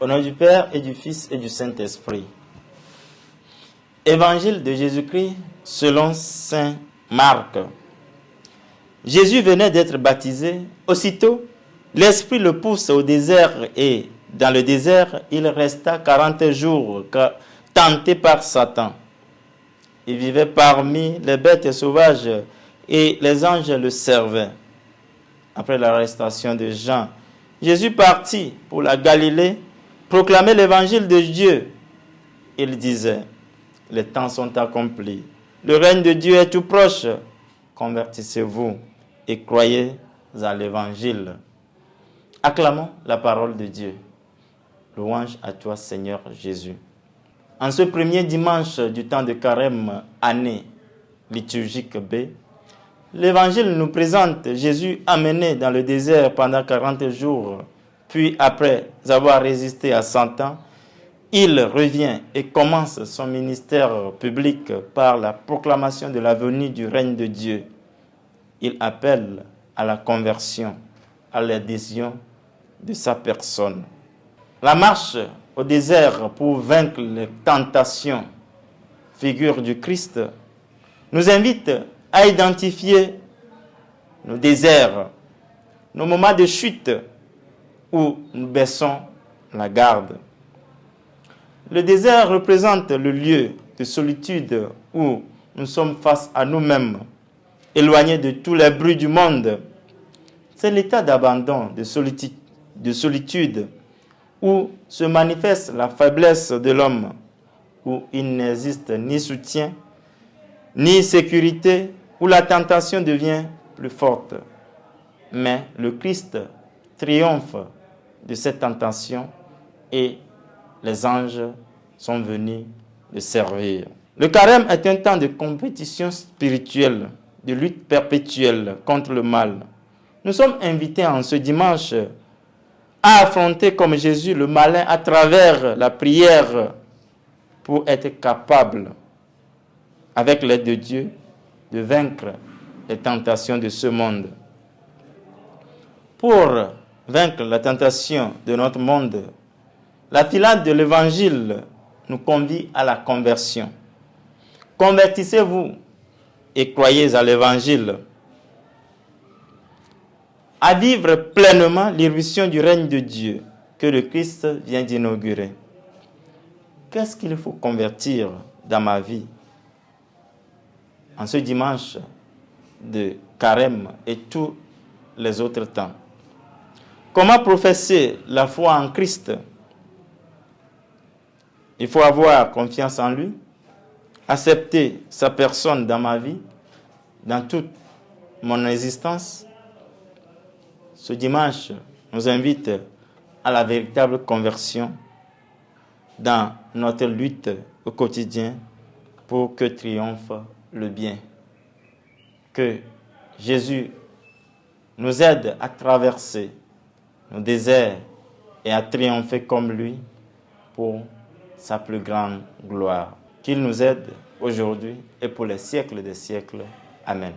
Au nom du Père et du Fils et du Saint-Esprit. Évangile de Jésus-Christ selon saint Marc. Jésus venait d'être baptisé. Aussitôt, l'Esprit le pousse au désert et dans le désert, il resta 40 jours tenté par Satan. Il vivait parmi les bêtes sauvages et les anges le servaient. Après l'arrestation de Jean, Jésus partit pour la Galilée, proclamait l'évangile de Dieu. Il disait, les temps sont accomplis, le règne de Dieu est tout proche, convertissez-vous et croyez à l'évangile. Acclamons la parole de Dieu. Louange à toi, Seigneur Jésus. En ce premier dimanche du temps de Carême, année liturgique B, l'Évangile nous présente Jésus amené dans le désert pendant 40 jours, puis après avoir résisté à 100 ans, il revient et commence son ministère public par la proclamation de la venue du règne de Dieu. Il appelle à la conversion, à l'adhésion de sa personne. La marche au désert pour vaincre les tentations, figure du Christ, nous invite à identifier nos déserts, nos moments de chute où nous baissons la garde. Le désert représente le lieu de solitude où nous sommes face à nous-mêmes, éloignés de tous les bruits du monde. C'est l'état d'abandon, de solitude, où se manifeste la faiblesse de l'homme, où il n'existe ni soutien, ni sécurité, où la tentation devient plus forte. Mais le Christ triomphe de cette tentation et les anges sont venus le servir. Le carême est un temps de compétition spirituelle, de lutte perpétuelle contre le mal. Nous sommes invités en ce dimanche à affronter comme Jésus le malin à travers la prière pour être capable, avec l'aide de Dieu, de vaincre les tentations de ce monde. Pour vaincre la tentation de notre monde, la filade de l'Évangile nous convie à la conversion. Convertissez-vous et croyez à l'Évangile. À vivre pleinement l'irruption du règne de Dieu que le Christ vient d'inaugurer. Qu'est-ce qu'il faut convertir dans ma vie en ce dimanche de Carême et tous les autres temps? Comment professer la foi en Christ? Il faut avoir confiance en lui, accepter sa personne dans ma vie, dans toute mon existence. Ce dimanche nous invite à la véritable conversion dans notre lutte au quotidien pour que triomphe le bien. Que Jésus nous aide à traverser nos déserts et à triompher comme lui pour sa plus grande gloire. Qu'il nous aide aujourd'hui et pour les siècles des siècles. Amen.